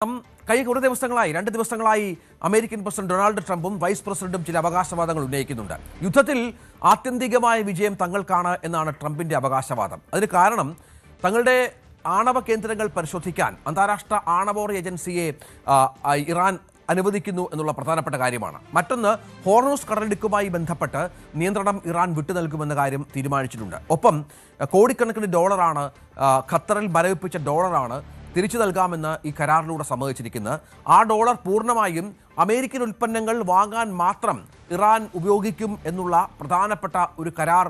കഴിഞ്ഞ കുറേ ദിവസങ്ങളായി 2 ദിവസങ്ങളായി അമേരിക്കൻ പ്രസിഡന്റ് ഡൊണാൾഡ് ട്രംപും വൈസ് പ്രസിഡന്റും ചില അവകാശവാദങ്ങൾ ഉന്നയിക്കുന്നുണ്ട്. യുദ്ധത്തിൽ ആത്യന്തികമായ വിജയം തങ്ങൾക്കാണ് എന്നാണ് ട്രംപിന്റെ അവകാശവാദം. അതിന് കാരണം തങ്ങളുടെ ആണവ കേന്ദ്രങ്ങൾ പരിശോധിക്കാൻ അന്താരാഷ്ട്ര ആണവോർ ഏജൻസിയെ ഇറാൻ അനുവദിക്കുന്നു എന്നുള്ള പ്രധാനപ്പെട്ട കാര്യമാണ്. മറ്റൊന്ന്, ഹോർമൂസ് കടലിടുക്കുമായി ബന്ധപ്പെട്ട് നിയന്ത്രണം ഇറാൻ വിട്ടു നൽകുമെന്ന കാര്യം തീരുമാനിച്ചിട്ടുണ്ട്. ഒപ്പം കോടിക്കണക്കിന് ഡോളറാണ് ഖത്തറിൽ മരവിപ്പിച്ച ഡോളറാണ് തിരിച്ചു നൽകാമെന്ന് ഈ കരാറിലൂടെ സമ്മതിച്ചിരിക്കുന്നത്. ആ ഡോളർ പൂർണ്ണമായും അമേരിക്കൻ ഉൽപ്പന്നങ്ങൾ വാങ്ങാൻ മാത്രം ഇറാൻ ഉപയോഗിക്കും എന്നുള്ള പ്രധാനപ്പെട്ട ഒരു കരാർ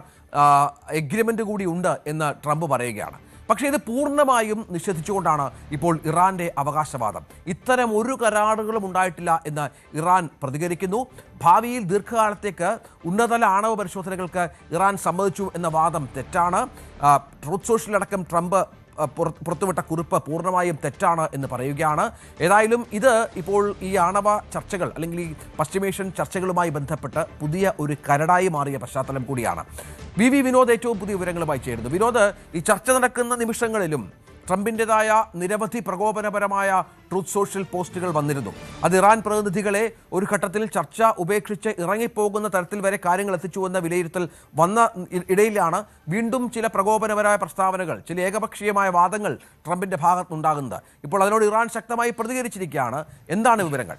എഗ്രിമെൻ്റ് കൂടി ഉണ്ട് എന്ന് ട്രംപ് പറയുകയാണ്. പക്ഷേ ഇത് പൂർണ്ണമായും നിഷേധിച്ചുകൊണ്ടാണ് ഇപ്പോൾ ഇറാന്റെ അവകാശവാദം. ഇത്തരം ഒരു കരാറുകളും ഉണ്ടായിട്ടില്ല എന്ന് ഇറാൻ പ്രതികരിക്കുന്നു. ഭാവിയിൽ ദീർഘകാലത്തേക്ക് ഉന്നതതല ആണവ പരിശോധനകൾക്ക് ഇറാൻ സമ്മതിച്ചു എന്ന വാദം തെറ്റാണ്. ട്രൂത്ത് സോഷ്യലടക്കം ട്രംപ് പുറത്തുവിട്ട കുറിപ്പ് പൂർണ്ണമായും തെറ്റാണ് എന്ന് പറയുകയാണ്. ഏതായാലും ഇത് ഇപ്പോൾ ഈ ആണവ ചർച്ചകൾ അല്ലെങ്കിൽ ഈ പശ്ചിമേഷ്യൻ ചർച്ചകളുമായി ബന്ധപ്പെട്ട് പുതിയ ഒരു കരടായി മാറിയ പശ്ചാത്തലം കൂടിയാണ്. വി വിനോദ് ഏറ്റവും പുതിയ വിവരങ്ങളുമായി ചേരുന്നു. വിനോദ്, ഈ ചർച്ച നടക്കുന്ന നിമിഷങ്ങളിലും ട്രംപിൻ്റെതായ നിരവധി പ്രകോപനപരമായ ട്രൂത്ത് സോഷ്യൽ പോസ്റ്റുകൾ വന്നിരുന്നു. അത് ഇറാൻ പ്രതിനിധികളെ ഒരു ഘട്ടത്തിൽ ചർച്ച ഉപേക്ഷിച്ച് ഇറങ്ങിപ്പോകുന്ന തരത്തിൽ വരെ കാര്യങ്ങൾ എത്തിച്ചുവെന്ന വിലയിരുത്തൽ വന്ന ഇടയിലാണ് വീണ്ടും ചില പ്രകോപനപരമായ പ്രസ്താവനകൾ, ചില ഏകപക്ഷീയമായ വാദങ്ങൾ ട്രംപിൻ്റെ ഭാഗത്തുനിന്നുണ്ടാകുന്നത്. ഇപ്പോൾ അതിനോട് ഇറാൻ ശക്തമായി പ്രതികരിച്ചിരിക്കുകയാണ്. എന്താണ് വിവരങ്ങൾ?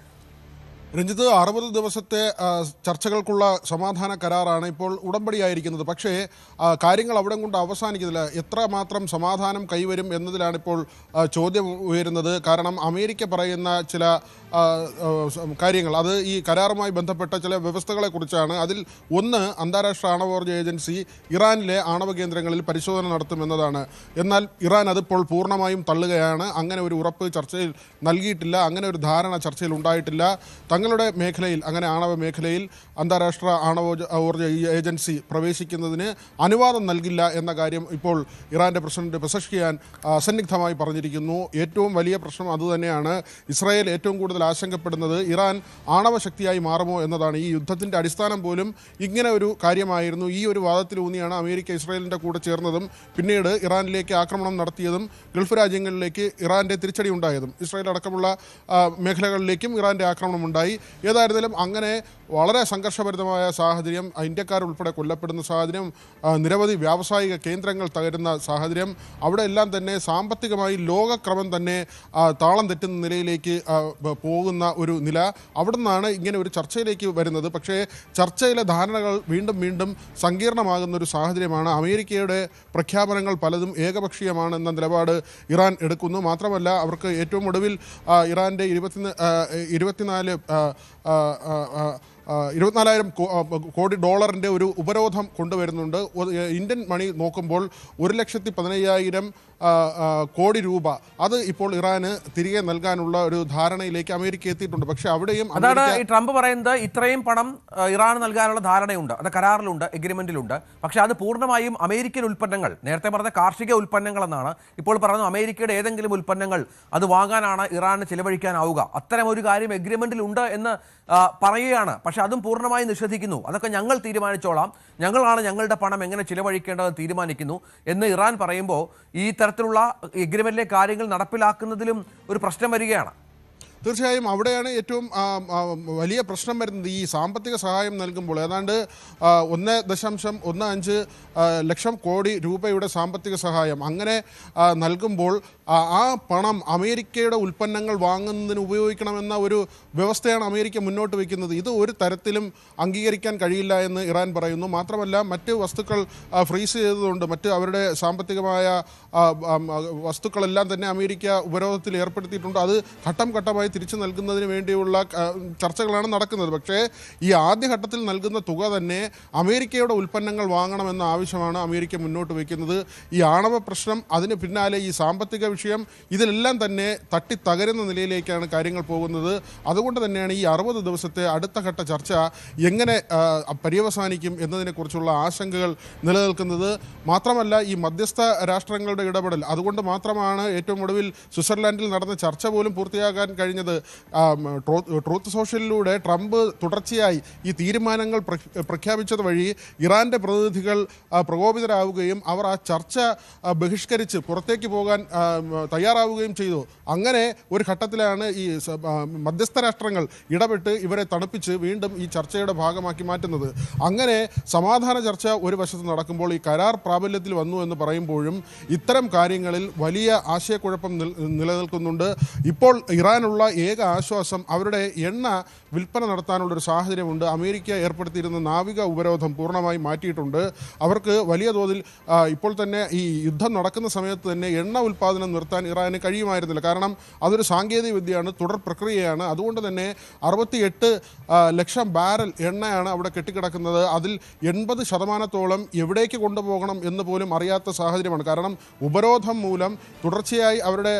രഞ്ജിത്ത്, 60 ദിവസത്തെ ചർച്ചകൾക്കുള്ള സമാധാന കരാറാണ് ഇപ്പോൾ ഉടമ്പടിയായിരിക്കുന്നത്. പക്ഷേ കാര്യങ്ങൾ അവിടെ കൊണ്ട് അവസാനിക്കുന്നില്ല. എത്രമാത്രം സമാധാനം കൈവരും എന്നതിലാണ് ഇപ്പോൾ ചോദ്യം ഉയരുന്നത്. കാരണം അമേരിക്ക പറയുന്ന ചില കാര്യങ്ങൾ, അത് ഈ കരാറുമായി ബന്ധപ്പെട്ട ചില വ്യവസ്ഥകളെക്കുറിച്ചാണ്. അതിൽ ഒന്ന്, അന്താരാഷ്ട്ര ആണവോർജ്ജ ഏജൻസി ഇറാനിലെ ആണവ കേന്ദ്രങ്ങളിൽ പരിശോധന നടത്തുമെന്നതാണ്. എന്നാൽ ഇറാൻ അതിപ്പോൾ പൂർണ്ണമായും തള്ളുകയാണ്. അങ്ങനെ ഒരു ഉറപ്പ് ചർച്ചയിൽ നൽകിയിട്ടില്ല, അങ്ങനെ ഒരു ധാരണ ചർച്ചയിൽ ഉണ്ടായിട്ടില്ല. തങ്ങളുടെ മേഖലയിൽ, അങ്ങനെ ആണവ മേഖലയിൽ അന്താരാഷ്ട്ര ആണവോർജ്ജ ഏജൻസി പ്രവേശിക്കുന്നതിന് അനുവാദം നൽകില്ല എന്ന കാര്യം ഇപ്പോൾ ഇറാൻ്റെ പ്രസിഡന്റ് പെസഷ്കിയാൻ അസന്നിഗ്ധമായി പറഞ്ഞിരിക്കുന്നു. ഏറ്റവും വലിയ പ്രശ്നം അതുതന്നെയാണ്. ഇസ്രായേൽ ഏറ്റവും കൂടുതൽ ആശങ്കപ്പെടുന്നത് ഇറാൻ ആണവ ശക്തിയായി മാറുമോ എന്നതാണ്. ഈ യുദ്ധത്തിൻ്റെ അടിസ്ഥാനം പോലും ഇങ്ങനെ ഒരു കാര്യമായിരുന്നു. ഈ ഒരു വാദത്തിലൂന്നിയാണ് അമേരിക്ക ഇസ്രായേലിൻ്റെ കൂടെ ചേർന്നതും പിന്നീട് ഇറാനിലേക്ക് ആക്രമണം നടത്തിയതും ഗൾഫ് രാജ്യങ്ങളിലേക്ക് ഇറാൻ്റെ തിരിച്ചടി ഉണ്ടായതും ഇസ്രായേൽ അടക്കമുള്ള മേഖലകളിലേക്കും ഇറാൻ്റെ ആക്രമണം ഉണ്ടായി. ഏതായിരുന്നാലും അങ്ങനെ വളരെ സംഘർഷഭരിതമായ സാഹചര്യം, ഇന്ത്യക്കാരുൾപ്പെടെ കൊല്ലപ്പെടുന്ന സാഹചര്യം, നിരവധി വ്യാവസായിക കേന്ദ്രങ്ങൾ തകരുന്ന സാഹചര്യം, അവിടെ എല്ലാം തന്നെ സാമ്പത്തികമായി ലോകക്രമം തന്നെ താളം തെറ്റുന്ന നിലയിലേക്ക് പോകുന്ന ഒരു നില. അവിടെ നിന്നാണ് ഇങ്ങനെ ഒരു ചർച്ചയിലേക്ക് വരുന്നത്. പക്ഷേ ചർച്ചയിലെ ധാരണകൾ വീണ്ടും വീണ്ടും സങ്കീർണമാകുന്ന ഒരു സാഹചര്യമാണ്. അമേരിക്കയുടെ പ്രഖ്യാപനങ്ങൾ പലതും ഏകപക്ഷീയമാണ് എന്ന നിലപാട് ഇറാൻ എടുക്കുന്നു. മാത്രമല്ല, അവർക്ക് ഏറ്റവും ഒടുവിൽ ഇറാൻ്റെ 24,000 കോടി ഡോളറിൻ്റെ ഒരു ഉപരോധം കൊണ്ടുവരുന്നുണ്ട്. ഇന്ത്യൻ മണി നോക്കുമ്പോൾ 1,15,000 കോടി രൂപ അത് ഇപ്പോൾ ഇറാന് തിരികെ നൽകാനുള്ള ഒരു ധാരണയിലേക്ക് അമേരിക്ക എത്തിയിട്ടുണ്ട്. പക്ഷേ അവിടെയും അതാണ് ഈ ട്രംപ് പറയുന്നത്, ഇത്രയും പണം ഇറാന് നൽകാനുള്ള ധാരണയുണ്ട്, അത് കരാറിലുണ്ട്, എഗ്രിമെന്റിലുണ്ട്. പക്ഷേ അത് പൂർണ്ണമായും അമേരിക്കൻ ഉൽപ്പന്നങ്ങൾ, നേരത്തെ പറഞ്ഞ കാർഷിക ഉൽപ്പന്നങ്ങൾ എന്നാണ്, ഇപ്പോൾ പറയുന്നത് അമേരിക്കയുടെ ഏതെങ്കിലും ഉൽപ്പന്നങ്ങൾ അത് വാങ്ങാനാണ് ഇറാന് ചിലവഴിക്കാനാവുക. അത്തരം ഒരു കാര്യം എഗ്രിമെന്റിലുണ്ട് എന്ന് പറയുകയാണ്. പക്ഷെ അതും പൂർണ്ണമായി നിഷേധിക്കുന്നു. അതൊക്കെ ഞങ്ങൾ തീരുമാനിച്ചോളാം, ഞങ്ങളാണ് ഞങ്ങളുടെ പണം എങ്ങനെ ചിലവഴിക്കേണ്ടത് തീരുമാനിക്കുന്നു എന്ന് ഇറാൻ പറയുമ്പോൾ ഈ തരത്തിലുള്ള എഗ്രിമെന്റിലെ കാര്യങ്ങൾ നടപ്പിലാക്കുന്നതിലും ഒരു പ്രശ്നം വരികയാണ്. തീർച്ചയായും അവിടെയാണ് ഏറ്റവും വലിയ പ്രശ്നം വരുന്നത്. ഈ സാമ്പത്തിക സഹായം നൽകുമ്പോൾ ഏതാണ്ട് 1.15 ലക്ഷം കോടി രൂപയുടെ സാമ്പത്തിക സഹായം അങ്ങനെ നൽകുമ്പോൾ ആ പണം അമേരിക്കയുടെ ഉൽപ്പന്നങ്ങൾ വാങ്ങുന്നതിന് ഉപയോഗിക്കണമെന്ന ഒരു വ്യവസ്ഥയാണ് അമേരിക്ക മുന്നോട്ട് വയ്ക്കുന്നത്. ഇത് ഒരു തരത്തിലും അംഗീകരിക്കാൻ കഴിയില്ല എന്ന് ഇറാൻ പറയുന്നു. മാത്രമല്ല, മറ്റ് വസ്തുക്കൾ ഫ്രീസ് ചെയ്തതുകൊണ്ട് മറ്റ് അവരുടെ സാമ്പത്തികമായ വസ്തുക്കളെല്ലാം തന്നെ അമേരിക്ക ഉപരോധത്തിൽ ഏർപ്പെടുത്തിയിട്ടുണ്ട്. അത് ഘട്ടം ഘട്ടമായി തിരിച്ചു നൽകുന്നതിന് വേണ്ടിയുള്ള ചർച്ചകളാണ് നടക്കുന്നത്. പക്ഷേ ഈ ആദ്യഘട്ടത്തിൽ നൽകുന്ന തുക തന്നെ അമേരിക്കയുടെ ഉൽപ്പന്നങ്ങൾ വാങ്ങണമെന്ന ആവശ്യമാണ് അമേരിക്ക മുന്നോട്ട് വയ്ക്കുന്നത്. ഈ ആണവ പ്രശ്നം, അതിന് പിന്നാലെ ഈ സാമ്പത്തിക വിഷയം, ഇതിലെല്ലാം തന്നെ തകരുന്ന നിലയിലേക്കാണ് കാര്യങ്ങൾ പോകുന്നത്. അതുകൊണ്ട് തന്നെയാണ് ഈ 60 ദിവസത്തെ അടുത്ത ഘട്ട ചർച്ച എങ്ങനെ പര്യവസാനിക്കും എന്നതിനെക്കുറിച്ചുള്ള ആശങ്കകൾ നിലനിൽക്കുന്നത്. മാത്രമല്ല, ഈ മധ്യസ്ഥ രാഷ്ട്രങ്ങളുടെ ഇടപെടൽ, അതുകൊണ്ട് മാത്രമാണ് ഏറ്റവും ഒടുവിൽ സ്വിറ്റ്സർലാൻഡിൽ നടന്ന ചർച്ച പോലും പൂർത്തിയാക്കാൻ കഴിഞ്ഞത്. പറഞ്ഞത് ട്രൂത്ത് സോഷ്യലിലൂടെ ട്രംപ് തുടർച്ചയായി ഈ തീരുമാനങ്ങൾ പ്രഖ്യാപിച്ചത് വഴി ഇറാൻ്റെ പ്രതിനിധികൾ പ്രകോപിതരാവുകയും അവർ ആ ചർച്ച ബഹിഷ്കരിച്ച് പുറത്തേക്ക് പോകാൻ തയ്യാറാവുകയും ചെയ്തു. അങ്ങനെ ഒരു ഘട്ടത്തിലാണ് ഈ മധ്യസ്ഥ രാഷ്ട്രങ്ങൾ ഇടപെട്ട് ഇവരെ തണുപ്പിച്ച് വീണ്ടും ഈ ചർച്ചയുടെ ഭാഗമാക്കി മാറ്റുന്നത്. അങ്ങനെ സമാധാന ചർച്ച ഒരു വശത്ത് നടക്കുമ്പോൾ ഈ കരാർ പ്രാബല്യത്തിൽ വന്നു എന്ന് പറയുമ്പോഴും ഇത്തരം കാര്യങ്ങളിൽ വലിയ ആശയക്കുഴപ്പം നിലനിൽക്കുന്നുണ്ട്. ഇപ്പോൾ ഇറാനുള്ള ഏക ആശ്വാസം അവരുടെ എണ്ണ വിൽപ്പന നടത്താനുള്ളൊരു സാഹചര്യമുണ്ട്. അമേരിക്ക ഏർപ്പെടുത്തിയിരുന്ന നാവിക ഉപരോധം പൂർണ്ണമായി മാറ്റിയിട്ടുണ്ട്. അവർക്ക് വലിയ തോതിൽ ഇപ്പോൾ തന്നെ ഈ യുദ്ധം നടക്കുന്ന സമയത്ത് തന്നെ എണ്ണ ഉൽപ്പാദനം നിർത്താൻ ഇറാന് കഴിയുമായിരുന്നില്ല. കാരണം അതൊരു സാങ്കേതിക വിദ്യയാണ്, തുടർ പ്രക്രിയയാണ്. അതുകൊണ്ട് തന്നെ 68 ലക്ഷം ബാരൽ എണ്ണയാണ് അവിടെ കെട്ടിക്കിടക്കുന്നത്. അതിൽ 80% എവിടേക്ക് കൊണ്ടുപോകണം എന്ന് പോലും അറിയാത്ത സാഹചര്യമാണ്. കാരണം ഉപരോധം മൂലം തുടർച്ചയായി അവരുടെ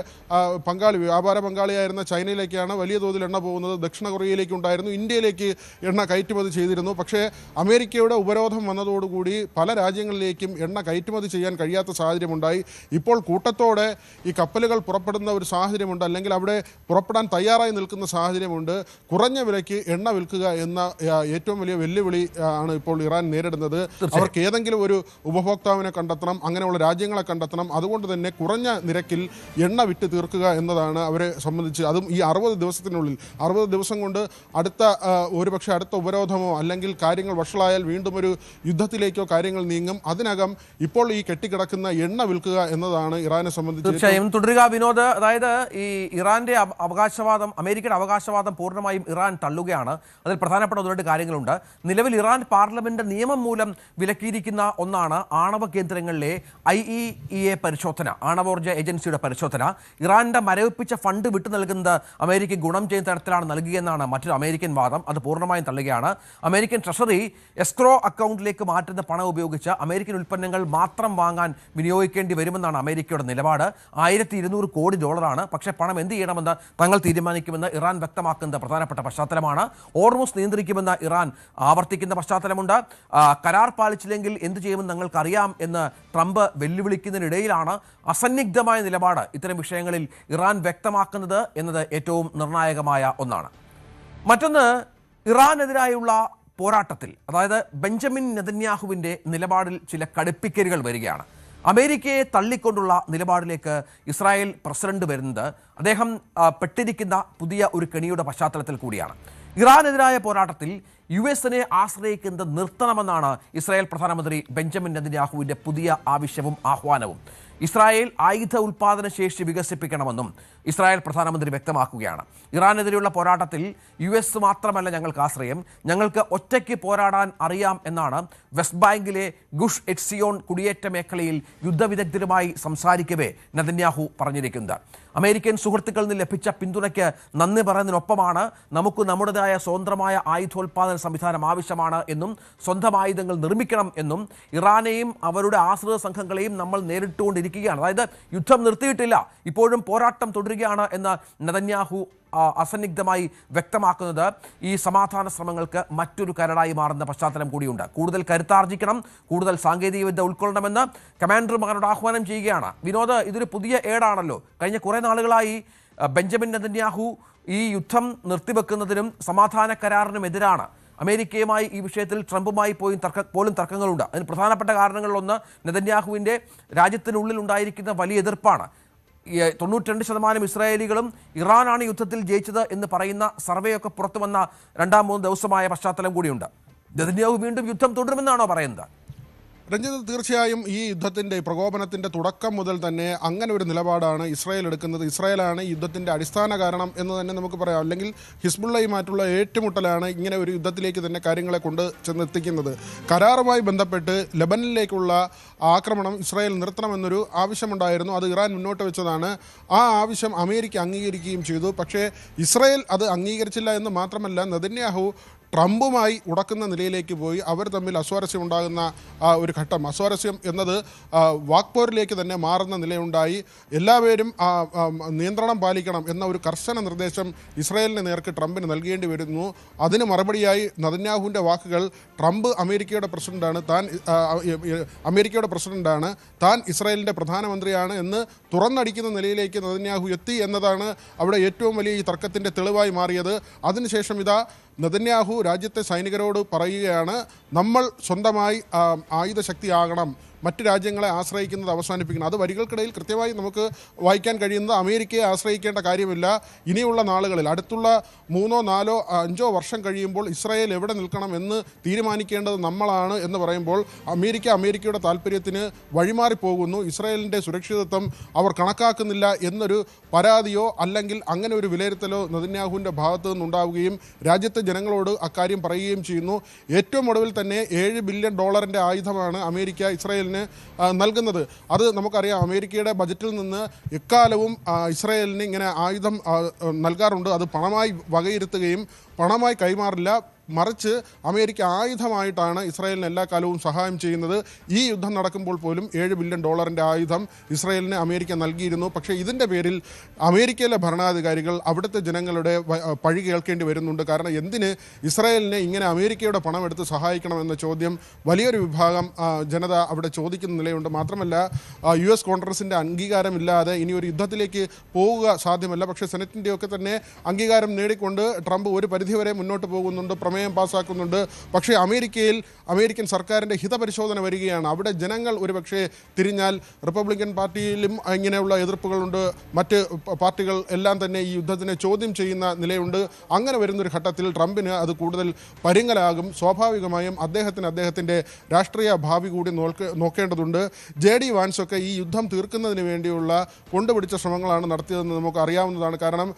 വ്യാപാര പങ്കാളിയായിരുന്ന ചൈനയിലേക്കാണ് വലിയ തോതിൽ എണ്ണ പോകുന്നത്. ദക്ഷിണ കൊറിയയിലേക്ക് ഉണ്ടായിരുന്നു, ഇന്ത്യയിലേക്ക് എണ്ണ കയറ്റുമതി ചെയ്തിരുന്നു. പക്ഷേ അമേരിക്കയുടെ ഉപരോധം വന്നതോടുകൂടി പല രാജ്യങ്ങളിലേക്കും എണ്ണ കയറ്റുമതി ചെയ്യാൻ കഴിയാത്ത സാഹചര്യമുണ്ടായി. ഇപ്പോൾ കൂട്ടത്തോടെ ഈ കപ്പലുകൾ പുറപ്പെടുന്ന ഒരു സാഹചര്യമുണ്ട്, അല്ലെങ്കിൽ അവിടെ പുറപ്പെടാൻ തയ്യാറായി നിൽക്കുന്ന സാഹചര്യമുണ്ട്. കുറഞ്ഞ വിലയ്ക്ക് എണ്ണ വിൽക്കുക എന്ന ഏറ്റവും വലിയ വെല്ലുവിളി ആണ് ഇപ്പോൾ ഇറാൻ നേരിടുന്നത്. അവർക്ക് ഏതെങ്കിലും ഒരു ഉപഭോക്താവിനെ കണ്ടെത്തണം, അങ്ങനെയുള്ള രാജ്യങ്ങളെ കണ്ടെത്തണം. അതുകൊണ്ട് തന്നെ കുറഞ്ഞ നിരക്കിൽ എണ്ണ വിറ്റ് തീർക്കുക എന്നതാണ് അവരെ സംബന്ധിച്ച്. അതും ഈ 60 ദിവസത്തിനുള്ളിൽ 60 ദിവസം കൊണ്ട് ഒരുപക്ഷെ അടുത്ത ഉപരോധമോ അല്ലെങ്കിൽ കാര്യങ്ങൾ വഷളായാൽ വീണ്ടും ഒരു യുദ്ധത്തിലേക്കോ കാര്യങ്ങൾ നീങ്ങും. അതിനകം ഇപ്പോൾ ഈ കെട്ടിക്കിടക്കുന്ന എണ്ണ വിൽക്കുക എന്നതാണ് ഇറാനെ സംബന്ധിച്ച്. തീർച്ചയായും തുടരുക വിനോദ്. അതായത് ഈ ഇറാന്റെ അവകാശവാദം, അമേരിക്കയുടെ അവകാശവാദം പൂർണ്ണമായും ഇറാൻ തള്ളുകയാണ്. അതിൽ പ്രധാനപ്പെട്ട 1-2 കാര്യങ്ങളുണ്ട്. നിലവിൽ ഇറാൻ പാർലമെന്റ് നിയമം മൂലം വിലക്കിയിരിക്കുന്ന ഒന്നാണ് ആണവ കേന്ദ്രങ്ങളിലെ IAEA പരിശോധന, ആണവോർജ്ജ ഏജൻസിയുടെ പരിശോധന. ഇറാന്റെ മരവിപ്പിച്ച ഫണ്ട് വിട്ടു നൽകുന്നത് അമേരിക്ക ഗുണം ചെയ്യുന്ന തരത്തിലാണ് നൽകുകയെന്നാണ് മറ്റൊരു അമേരിക്കൻ വാദം. അത് പൂർണ്ണമായും തള്ളുകയാണ്. അമേരിക്കൻ ട്രഷറി എസ്ക്രോ അക്കൗണ്ടിലേക്ക് മാറ്റുന്ന പണം ഉപയോഗിച്ച് അമേരിക്കൻ ഉൽപ്പന്നങ്ങൾ മാത്രം വാങ്ങാൻ വിനിയോഗിക്കേണ്ടി വരുമെന്നാണ് അമേരിക്കയുടെ നിലപാട്. $1200 കോടി. പക്ഷേ പണം എന്ത് ചെയ്യണമെന്ന് തങ്ങൾ തീരുമാനിക്കുമെന്ന് ഇറാൻ വ്യക്തമാക്കുന്ന പ്രധാനപ്പെട്ട പശ്ചാത്തലമാണ്. ഹോർമുസ് നിയന്ത്രിക്കുമെന്ന് ഇറാൻ ആവർത്തിക്കുന്ന പശ്ചാത്തലമുണ്ട്. കരാർ പാലിച്ചില്ലെങ്കിൽ എന്ത് ചെയ്യുമെന്ന് ഞങ്ങൾക്കറിയാം എന്ന് ട്രംപ് വെല്ലുവിളിക്കുന്നതിനിടയിലാണ് അസന്നിഗ്ധമായ നിലപാട് ഇത്തരം വിഷയങ്ങളിൽ ഇറാൻ വ്യക്തമാക്കുന്നത് എന്നത് ഏറ്റവും നിർണായകമായ ഒന്നാണ്. മറ്റൊന്ന്, ഇറാനെതിരായുള്ള പോരാട്ടത്തിൽ, അതായത് ബെഞ്ചമിൻ നെതന്യാഹുവിൻ്റെ നിലപാടിൽ ചില കടുപ്പിക്കലുകൾ വരികയാണ്. അമേരിക്കയെ തള്ളിക്കൊണ്ടുള്ള നിലപാടിലേക്ക് ഇസ്രായേൽ പ്രസിഡന്റ് വരുന്നത് അദ്ദേഹം പെട്ടിരിക്കുന്ന പുതിയ ഒരു കെണിയുടെ പശ്ചാത്തലത്തിൽ കൂടിയാണ്. ഇറാനെതിരായ പോരാട്ടത്തിൽ US-നെ ആശ്രയിക്കുന്നത് നിർത്തണമെന്നാണ് ഇസ്രായേൽ പ്രധാനമന്ത്രി ബെഞ്ചമിൻ നെതന്യാഹുവിൻ്റെ പുതിയ ആവശ്യവും ആഹ്വാനവും. ഇസ്രായേൽ ആയുധ ഉൽപ്പാദന ശേഷി വികസിപ്പിക്കണമെന്നും ഇസ്രായേൽ പ്രധാനമന്ത്രി വ്യക്തമാക്കുകയാണ്. ഇറാനെതിരെയുള്ള പോരാട്ടത്തിൽ US മാത്രമല്ല ഞങ്ങൾക്ക് ആശ്രയം, ഞങ്ങൾക്ക് ഒറ്റയ്ക്ക് പോരാടാൻ അറിയാം എന്നാണ് വെസ്റ്റ് ബാങ്കിലെ ഗുഷ് എറ്റ്സിയോൺ കുടിയേറ്റ മേഖലയിൽ യുദ്ധവിദഗ്ധരുമായി സംസാരിക്കവേ നെതന്യാഹു പറഞ്ഞിരിക്കുന്നത്. അമേരിക്കൻ സുഹൃത്തുക്കളിൽ നിന്ന് ലഭിച്ച പിന്തുണയ്ക്ക് നന്ദി പറയുന്നതിനൊപ്പമാണ് നമുക്ക് നമ്മുടേതായ സ്വതന്ത്രമായ ആയുധോൽപാദന സംവിധാനം ആവശ്യമാണ് എന്നും സ്വന്തം ആയുധങ്ങൾ നിർമ്മിക്കണം എന്നും ഇറാനെയും അവരുടെ ആശ്രിത സംഘങ്ങളെയും നമ്മൾ നേരിട്ടുകൊണ്ടിരിക്കുകയാണ്. അതായത് യുദ്ധം നിർത്തിയിട്ടില്ല, ഇപ്പോഴും പോരാട്ടം തുടരുകയാണ് എന്ന് നെതന്യാഹു അസന്നിഗ്ധമായി വ്യക്തമാക്കുന്നത് ഈ സമാധാന ശ്രമങ്ങൾക്ക് മറ്റൊരു കരടായി മാറുന്ന പശ്ചാത്തലം കൂടിയുണ്ട്. കൂടുതൽ കരുത്താർജിക്കണം, കൂടുതൽ സാങ്കേതികവിദ്യ ഉൾക്കൊള്ളണമെന്ന് കമാൻഡർമാരോട് ആഹ്വാനം ചെയ്യുകയാണ്. വിനോദ്, ഇതൊരു പുതിയ ഏടാണല്ലോ. കഴിഞ്ഞ കുറേ നാളുകളായി ബെഞ്ചമിൻ നെതന്യാഹു ഈ യുദ്ധം നിർത്തിവെക്കുന്നതിനും സമാധാന കരാറിനും എതിരാണ്. അമേരിക്കയുമായി ഈ വിഷയത്തിൽ ട്രംപുമായി പോലും തർക്കങ്ങളുണ്ട്. അതിന് പ്രധാനപ്പെട്ട കാരണങ്ങളിലൊന്ന് നെതന്യാഹുവിൻ്റെ രാജ്യത്തിനുള്ളിൽ ഉണ്ടായിരിക്കുന്ന വലിയ എതിർപ്പാണ്. 92% ഇസ്രായേലികളും ഇറാനാണ് യുദ്ധത്തിൽ ജയിച്ചത് എന്ന് പറയുന്ന സർവേയൊക്കെ പുറത്തു വന്ന 2-3 ദിവസമായ പശ്ചാത്തലം കൂടിയുണ്ട്. നെതന്യാഹു വീണ്ടും യുദ്ധം തുടരുമെന്നാണോ പറയുന്നത്? രഞ്ജിത്ത്, തീർച്ചയായും ഈ യുദ്ധത്തിൻ്റെ പ്രകോപനത്തിൻ്റെ തുടക്കം മുതൽ തന്നെ അങ്ങനെ ഒരു നിലപാടാണ് ഇസ്രായേൽ എടുക്കുന്നത്. ഇസ്രായേലാണ് യുദ്ധത്തിൻ്റെ അടിസ്ഥാന കാരണം എന്ന് തന്നെ നമുക്ക് പറയാം. അല്ലെങ്കിൽ ഹിസ്ബുള്ളയുമായിട്ടുള്ള ഏറ്റുമുട്ടലാണ് ഇങ്ങനെ ഒരു യുദ്ധത്തിലേക്ക് തന്നെ കാര്യങ്ങളെ കൊണ്ട് ചെന്നെത്തിക്കുന്നത്. കരാറുമായി ബന്ധപ്പെട്ട് ലെബനനിലേക്കുള്ള ആക്രമണം ഇസ്രായേൽ നിർത്തണമെന്നൊരു ആവശ്യമുണ്ടായിരുന്നു. അത് ഇറാൻ മുന്നോട്ട് വെച്ചതാണ്. ആ ആവശ്യം അമേരിക്ക അംഗീകരിക്കുകയും ചെയ്തു. പക്ഷേ ഇസ്രായേൽ അത് അംഗീകരിച്ചില്ല എന്ന് മാത്രമല്ല, നെതന്യാഹു ട്രംപുമായി ഉടക്കുന്ന നിലയിലേക്ക് പോയി അവർ തമ്മിൽ അസ്വാരസ്യം ഉണ്ടാകുന്ന ഒരു ഘട്ടം, അസ്വാരസ്യം എന്നത് വാക്പോരിലേക്ക് തന്നെ മാറുന്ന നിലയുണ്ടായി. എല്ലാവരും നിയന്ത്രണം പാലിക്കണം എന്ന ഒരു കർശന നിർദ്ദേശം ഇസ്രായേലിന് നേർക്ക് ട്രംപിന് നൽകേണ്ടി വരുന്നു. അതിന് മറുപടിയായി നെതന്യാഹുവിൻ്റെ വാക്കുകൾ, ട്രംപ് അമേരിക്കയുടെ പ്രസിഡന്റാണ്, താൻ ഇസ്രായേലിൻ്റെ പ്രധാനമന്ത്രിയാണ് എന്ന് തുറന്നടിക്കുന്ന നിലയിലേക്ക് നെതന്യാഹു എത്തി എന്നതാണ് അവിടെ ഏറ്റവും വലിയ ഈ തർക്കത്തിൻ്റെ തെളിവായി മാറിയത്. അതിനുശേഷം ഇതാ നെതന്യാഹു രാജ്യത്തെ സൈനികരോട് പറയുകയാണ്, നമ്മൾ സ്വന്തമായി ആയുധശക്തിയാകണം, മറ്റ് രാജ്യങ്ങളെ ആശ്രയിക്കുന്നത് അവസാനിപ്പിക്കണം. അത് വരികൾക്കിടയിൽ കൃത്യമായി നമുക്ക് വായിക്കാൻ കഴിയുന്നത് അമേരിക്കയെ ആശ്രയിക്കേണ്ട കാര്യമില്ല. ഇനിയുള്ള നാളുകളിൽ അടുത്തുള്ള 3, 4, 5 വർഷം കഴിയുമ്പോൾ ഇസ്രായേൽ എവിടെ നിൽക്കണം എന്ന് തീരുമാനിക്കേണ്ടത് നമ്മളാണ് എന്ന് പറയുമ്പോൾ അമേരിക്കയുടെ താല്പര്യത്തിന് വഴിമാറിപ്പോകുന്നു. ഇസ്രായേലിൻ്റെ സുരക്ഷിതത്വം അവർ കണക്കാക്കുന്നില്ല എന്നൊരു പരാതിയോ അല്ലെങ്കിൽ അങ്ങനെ ഒരു വിലയിരുത്തലോ നെതന്യാഹുവിൻ്റെ ഭാഗത്തു നിന്നുണ്ടാവുകയും രാജ്യത്തെ ജനങ്ങളോട് അക്കാര്യം പറയുകയും ചെയ്യുന്നു. ഏറ്റവും ഒടുവിൽ തന്നെ $7 ബില്യൺ ആയുധമാണ് അമേരിക്ക ഇസ്രായേലിന് നൽകുന്നത്. അത് നമുക്കറിയാം, അമേരിക്കയുടെ ബജറ്റിൽ നിന്ന് എക്കാലവും ഇസ്രായേലിന് ഇങ്ങനെ ആയുധം നൽകാറുണ്ട്. അത് പണമായി വകയിരുത്തുകയും പണമായി കൈമാറില്ല, മറിച്ച് അമേരിക്ക ആയുധമായിട്ടാണ് ഇസ്രായേലിന് എല്ലാ കാലവും സഹായം ചെയ്യുന്നത്. ഈ യുദ്ധം നടക്കുമ്പോൾ പോലും $7 ബില്യൺ ആയുധം ഇസ്രായേലിന് അമേരിക്ക നൽകിയിരുന്നു. പക്ഷേ ഇതിൻ്റെ പേരിൽ അമേരിക്കയിലെ ഭരണാധികാരികൾ അവിടുത്തെ ജനങ്ങളുടെ പഴി കേൾക്കേണ്ടി വരുന്നുണ്ട്. കാരണം എന്തിന് ഇസ്രായേലിനെ ഇങ്ങനെ അമേരിക്കയുടെ പണം എടുത്ത് സഹായിക്കണമെന്ന ചോദ്യം വലിയൊരു വിഭാഗം ജനത അവിടെ ചോദിക്കുന്ന നിലയുണ്ട്. മാത്രമല്ല US കോൺഗ്രസിൻ്റെ അംഗീകാരമില്ലാതെ ഇനി ഒരു യുദ്ധത്തിലേക്ക് പോവുക സാധ്യമല്ല. പക്ഷേ സെനറ്റിൻ്റെയൊക്കെ തന്നെ അംഗീകാരം നേടിക്കൊണ്ട് ട്രംപ് ഒരു പരിധിവരെ മുന്നോട്ട് പോകുന്നുണ്ട്, പ്രമേയം പാസ്സാക്കുന്നുണ്ട്. പക്ഷേ അമേരിക്കൻ സർക്കാരിൻ്റെ ഹിതപരിശോധന വരികയാണ്. അവിടെ ജനങ്ങൾ ഒരുപക്ഷെ തിരിഞ്ഞാൽ റിപ്പബ്ലിക്കൻ പാർട്ടിയിലും ഇങ്ങനെയുള്ള എതിർപ്പുകളുണ്ട്, മറ്റ് പാർട്ടികൾ എല്ലാം തന്നെ ഈ യുദ്ധത്തിനെ ചോദ്യം ചെയ്യുന്ന നിലയുണ്ട്. അങ്ങനെ വരുന്നൊരു ഘട്ടത്തിൽ ട്രംപിന് അത് കൂടുതൽ പരുങ്ങലാകും. സ്വാഭാവികമായും അദ്ദേഹത്തിൻ്റെ രാഷ്ട്രീയ ഭാവി കൂടി നോക്കേണ്ടതുണ്ട്. JD വാൻസൊക്കെ ഈ യുദ്ധം തീർക്കുന്നതിന് വേണ്ടിയുള്ള കൊണ്ടുപിടിച്ച ശ്രമങ്ങളാണ് നടത്തിയതെന്ന് നമുക്ക് അറിയാവുന്നതാണ്. കാരണം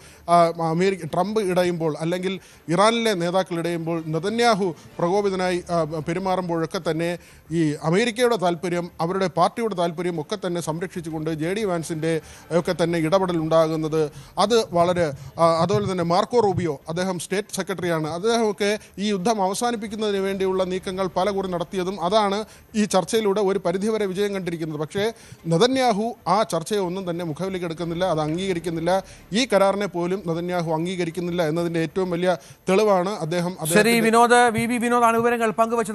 ട്രംപ് ഇടയുമ്പോൾ അല്ലെങ്കിൽ ഇറാനിലെ നേതാക്കൾ ഇടയുമ്പോൾ നെതന്യാഹു പ്രകോപിതനായി പെരുമാറുമ്പോഴൊക്കെ തന്നെ ഈ അമേരിക്കയുടെ താല്പര്യം, അവരുടെ പാർട്ടിയുടെ താല്പര്യം ഒക്കെ തന്നെ സംരക്ഷിച്ചുകൊണ്ട് JD വാൻസിൻ്റെ ഒക്കെ തന്നെ ഇടപെടൽ ഉണ്ടാകുന്നത് അത് വളരെ അതുപോലെ തന്നെ മാർക്കോ റൂബിയോ, അദ്ദേഹം സ്റ്റേറ്റ് സെക്രട്ടറിയാണ്, അദ്ദേഹമൊക്കെ ഈ യുദ്ധം അവസാനിപ്പിക്കുന്നതിന് വേണ്ടിയുള്ള നീക്കങ്ങൾ പലകുറി നടത്തിയതും അതാണ് ഈ ചർച്ചയിലൂടെ ഒരു പരിധിവരെ വിജയം കണ്ടിരിക്കുന്നത്. പക്ഷേ നെതന്യാഹു ആ ചർച്ചയെ ഒന്നും തന്നെ മുഖവിലേക്ക് എടുക്കുന്നില്ല, അത് അംഗീകരിക്കുന്നില്ല. ഈ കരാറിനെ പോലും നെതന്യാഹു അംഗീകരിക്കുന്നില്ല എന്നതിൻ്റെ ഏറ്റവും വലിയ തെളിവാണ് അദ്ദേഹം. ശരി, വിനോദാണ് വിവരങ്ങൾ പങ്കുവച്ചത്.